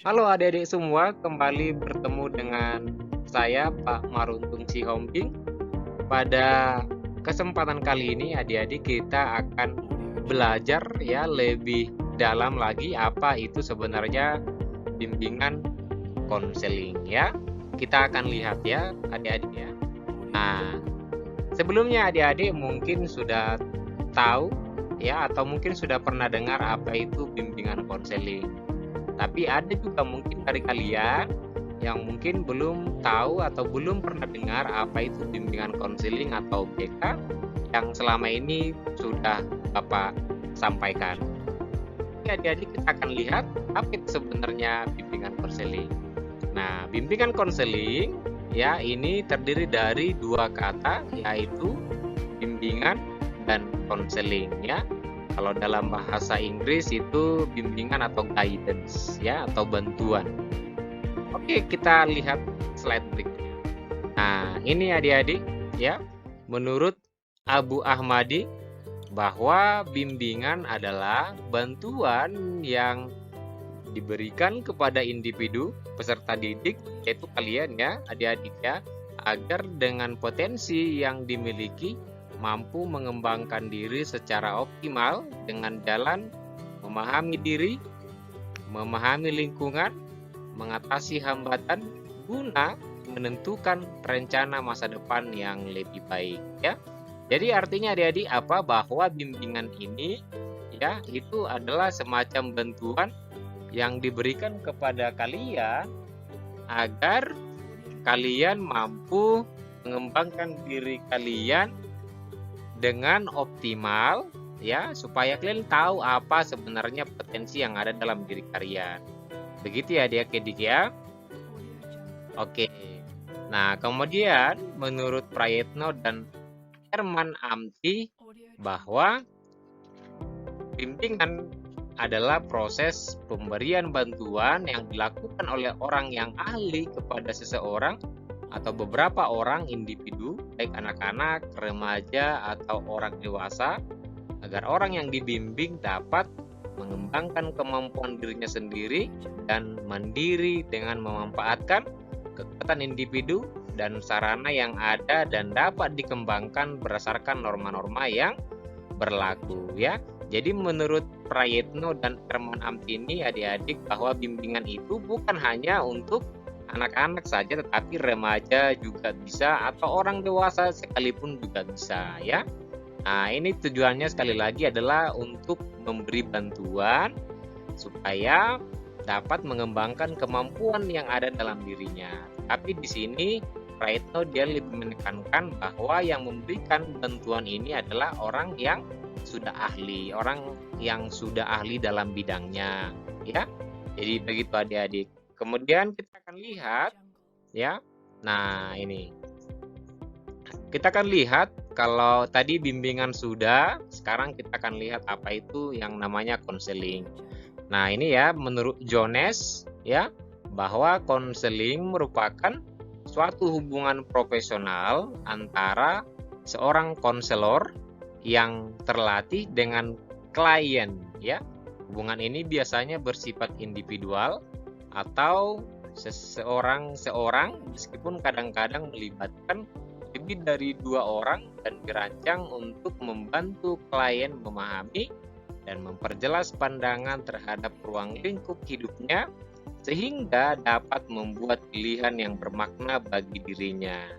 Halo adik-adik semua, kembali bertemu dengan saya Pak Maruntung Sihombing. Pada kesempatan kali ini adik-adik kita akan belajar ya lebih dalam lagi apa itu sebenarnya bimbingan konseling ya. Kita akan lihat ya adik-adik ya. Nah, sebelumnya adik-adik mungkin sudah tahu ya atau mungkin sudah pernah dengar apa itu bimbingan konseling. Tapi ada juga mungkin dari kalian yang mungkin belum tahu atau belum pernah dengar apa itu bimbingan konseling atau BK yang selama ini sudah Bapak sampaikan. Jadi adik-adik kita akan lihat apa itu sebenarnya bimbingan konseling. Nah, bimbingan konseling ya ini terdiri dari dua kata yaitu bimbingan dan konseling ya. Kalau dalam bahasa Inggris itu bimbingan atau guidance ya atau bantuan. Oke, kita lihat slide berikutnya. Nah, ini adik-adik ya. Menurut Abu Ahmadi bahwa bimbingan adalah bantuan yang diberikan kepada individu peserta didik yaitu kalian ya, adik-adik ya, agar dengan potensi yang dimiliki mampu mengembangkan diri secara optimal dengan jalan memahami diri, memahami lingkungan, mengatasi hambatan guna menentukan rencana masa depan yang lebih baik ya. Jadi artinya adik-adik apa bahwa bimbingan ini ya itu adalah semacam bantuan yang diberikan kepada kalian agar kalian mampu mengembangkan diri kalian dengan optimal ya supaya kalian tahu apa sebenarnya potensi yang ada dalam diri kalian. Begitu ya adik-adik ya. Oke. Nah, kemudian menurut Prayetno dan Herman Amti bahwa bimbingan adalah proses pemberian bantuan yang dilakukan oleh orang yang ahli kepada seseorang atau beberapa orang individu, baik anak-anak, remaja, atau orang dewasa, agar orang yang dibimbing dapat mengembangkan kemampuan dirinya sendiri dan mandiri dengan memanfaatkan kekuatan individu dan sarana yang ada dan dapat dikembangkan berdasarkan norma-norma yang berlaku ya. Jadi menurut Prayetno dan Herman Amti ini adik-adik bahwa bimbingan itu bukan hanya untuk anak-anak saja tetapi remaja juga bisa atau orang dewasa sekalipun juga bisa ya. Nah, ini tujuannya sekali lagi adalah untuk memberi bantuan supaya dapat mengembangkan kemampuan yang ada dalam dirinya. Tapi di sini Prayetno dia lebih menekankan bahwa yang memberikan bantuan ini adalah orang yang sudah ahli, orang yang sudah ahli dalam bidangnya ya. Jadi begitu adik-adik. Kemudian kita akan lihat ya. Nah, ini. Kita akan lihat kalau tadi bimbingan sudah, sekarang kita akan lihat apa itu yang namanya konseling. Nah, ini ya menurut Jones ya bahwa konseling merupakan suatu hubungan profesional antara seorang konselor yang terlatih dengan klien ya. Hubungan ini biasanya bersifat individual atau seorang meskipun kadang-kadang melibatkan lebih dari 2 orang dan dirancang untuk membantu klien memahami dan memperjelas pandangan terhadap ruang lingkup hidupnya sehingga dapat membuat pilihan yang bermakna bagi dirinya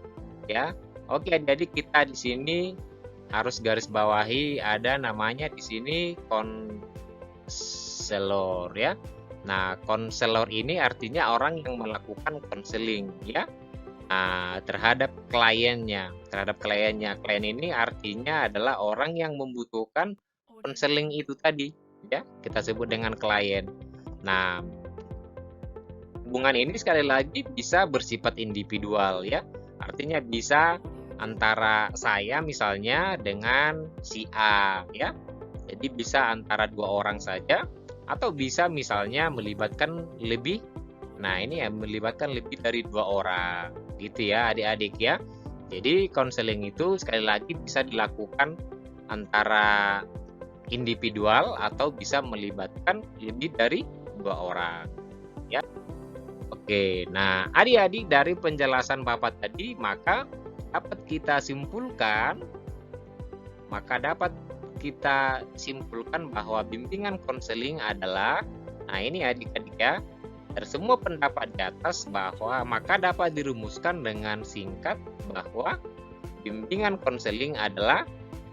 ya. Oke, jadi kita di sini harus garis bawahi ada namanya di sini konselor ya. Nah, konselor ini artinya orang yang melakukan konseling ya. Nah, terhadap kliennya. Klien ini artinya adalah orang yang membutuhkan konseling itu tadi ya. Kita sebut dengan klien. Nah, hubungan ini sekali lagi bisa bersifat individual ya. Artinya bisa antara saya misalnya dengan si A ya. Jadi bisa antara 2 orang saja atau bisa misalnya melibatkan lebih. Nah, ini ya melibatkan lebih dari 2 orang gitu ya adik-adik ya. Jadi konseling itu sekali lagi bisa dilakukan antara individual atau bisa melibatkan lebih dari 2 orang. Oke, nah adik-adik dari penjelasan Bapak tadi, maka dapat kita simpulkan bahwa bimbingan konseling adalah, nah ini adik-adik ya, dari semua pendapat di atas bahwa maka dapat dirumuskan dengan singkat bahwa bimbingan konseling adalah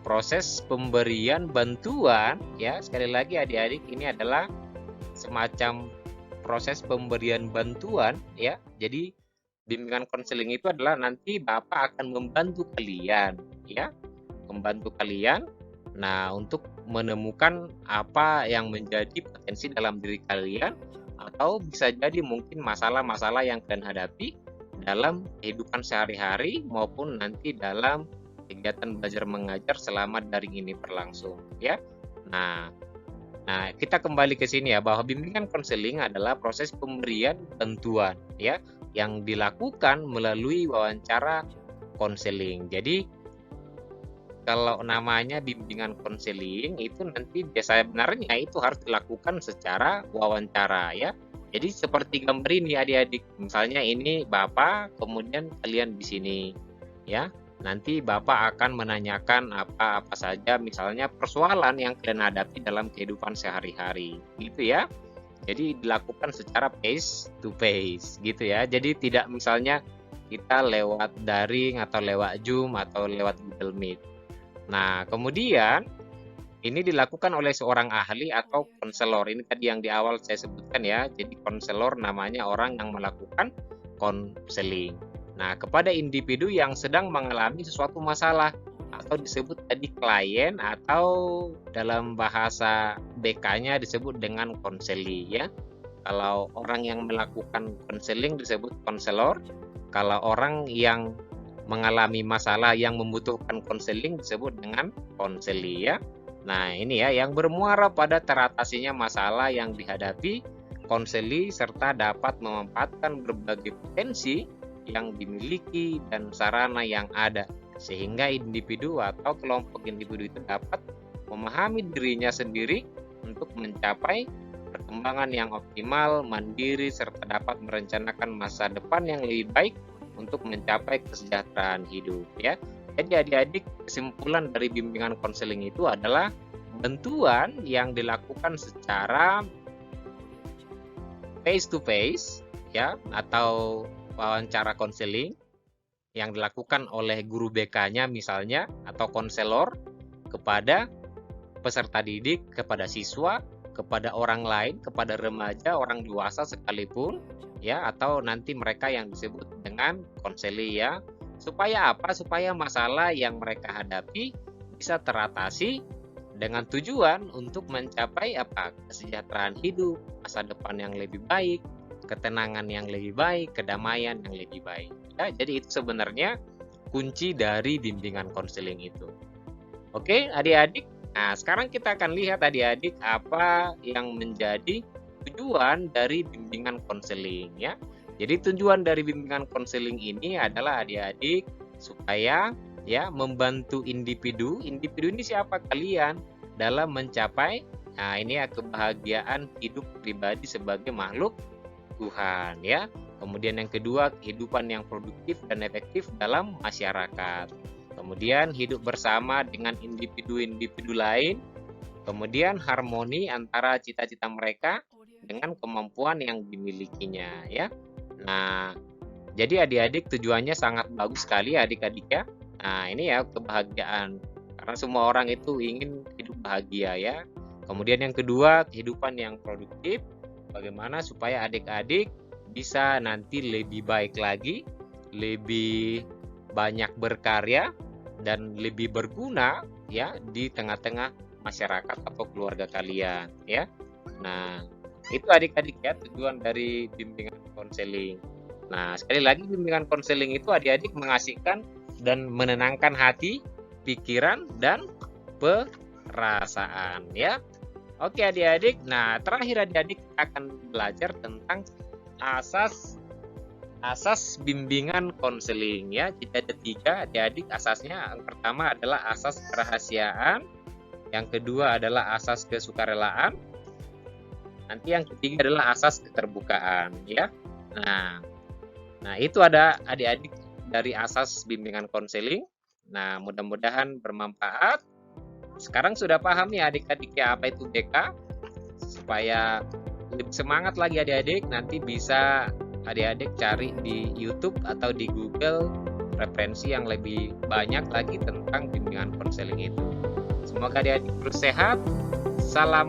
proses pemberian bantuan, ya sekali lagi adik-adik, ini adalah semacam proses pemberian bantuan ya. Jadi bimbingan konseling itu adalah nanti Bapak akan membantu kalian ya, nah untuk menemukan apa yang menjadi potensi dalam diri kalian, atau bisa jadi mungkin masalah-masalah yang kalian hadapi dalam kehidupan sehari-hari maupun nanti dalam kegiatan belajar mengajar selama daring ini berlangsung ya. Nah, kita kembali ke sini ya, bahwa bimbingan konseling adalah proses pemberian bantuan ya yang dilakukan melalui wawancara konseling. Jadi kalau namanya bimbingan konseling itu nanti sebenarnya itu harus dilakukan secara wawancara ya. Jadi seperti gambar ini adik-adik, misalnya ini Bapak, kemudian kalian di sini ya. Nanti Bapak akan menanyakan apa-apa saja, misalnya persoalan yang kalian hadapi dalam kehidupan sehari-hari gitu ya. Jadi dilakukan secara face to face gitu ya. Jadi tidak misalnya kita lewat daring atau lewat Zoom atau lewat Google Meet. Nah, kemudian ini dilakukan oleh seorang ahli atau konselor. Ini tadi yang di awal saya sebutkan ya. Jadi konselor namanya orang yang melakukan konseling. Nah, kepada individu yang sedang mengalami sesuatu masalah atau disebut tadi klien, atau dalam bahasa BK-nya disebut dengan konseli ya. Kalau orang yang melakukan konseling disebut konselor. Kalau orang yang mengalami masalah yang membutuhkan konseling disebut dengan konseli ya. Nah, ini ya yang bermuara pada teratasinya masalah yang dihadapi konseli serta dapat memanfaatkan berbagai potensi yang dimiliki dan sarana yang ada sehingga individu atau kelompok individu itu dapat memahami dirinya sendiri untuk mencapai perkembangan yang optimal, mandiri, serta dapat merencanakan masa depan yang lebih baik untuk mencapai kesejahteraan hidup ya. Jadi adik-adik, kesimpulan dari bimbingan konseling itu adalah bantuan yang dilakukan secara face to face ya, atau wawancara konseling yang dilakukan oleh guru BK-nya misalnya atau konselor kepada peserta didik, kepada siswa, kepada orang lain, kepada remaja, orang dewasa sekalipun ya, atau nanti mereka yang disebut dengan konseli ya. Supaya apa? Supaya masalah yang mereka hadapi bisa teratasi dengan tujuan untuk mencapai apa? Kesejahteraan hidup, masa depan yang lebih baik, ketenangan yang lebih baik, kedamaian yang lebih baik. Ya, jadi itu sebenarnya kunci dari bimbingan konseling itu. Oke, adik-adik. Nah, sekarang kita akan lihat adik-adik apa yang menjadi tujuan dari bimbingan konseling ya. Jadi tujuan dari bimbingan konseling ini adalah adik-adik supaya ya membantu individu. Individu ini siapa? Kalian dalam mencapai ini ya kebahagiaan hidup pribadi sebagai makhluk Tuhan ya. Kemudian yang kedua, kehidupan yang produktif dan efektif dalam masyarakat. Kemudian hidup bersama dengan individu-individu lain. Kemudian harmoni antara cita-cita mereka dengan kemampuan yang dimilikinya ya. Nah, jadi adik-adik tujuannya sangat bagus sekali adik-adik ya. Nah, ini ya kebahagiaan. Karena semua orang itu ingin hidup bahagia ya. Kemudian yang kedua, kehidupan yang produktif. Bagaimana supaya adik-adik bisa nanti lebih baik lagi, lebih banyak berkarya dan lebih berguna ya di tengah-tengah masyarakat atau keluarga kalian ya. Nah, itu adik-adik ya tujuan dari bimbingan konseling. Nah, sekali lagi bimbingan konseling itu adik-adik mengasihkan dan menenangkan hati, pikiran dan perasaan ya. Oke adik-adik, nah terakhir adik-adik akan belajar tentang asas bimbingan konseling ya. Jadi ada 3 adik-adik asasnya. Yang pertama adalah asas kerahasiaan, yang kedua adalah asas kesukarelaan, nanti yang ketiga adalah asas keterbukaan ya. Nah, itu ada adik-adik dari asas bimbingan konseling. Nah, mudah-mudahan bermanfaat. Sekarang sudah paham nih adik-adik ya apa itu BK, supaya lebih semangat lagi adik-adik. Nanti bisa adik-adik cari di YouTube atau di Google referensi yang lebih banyak lagi tentang bimbingan konseling itu. Semoga adik-adik terus sehat. Salam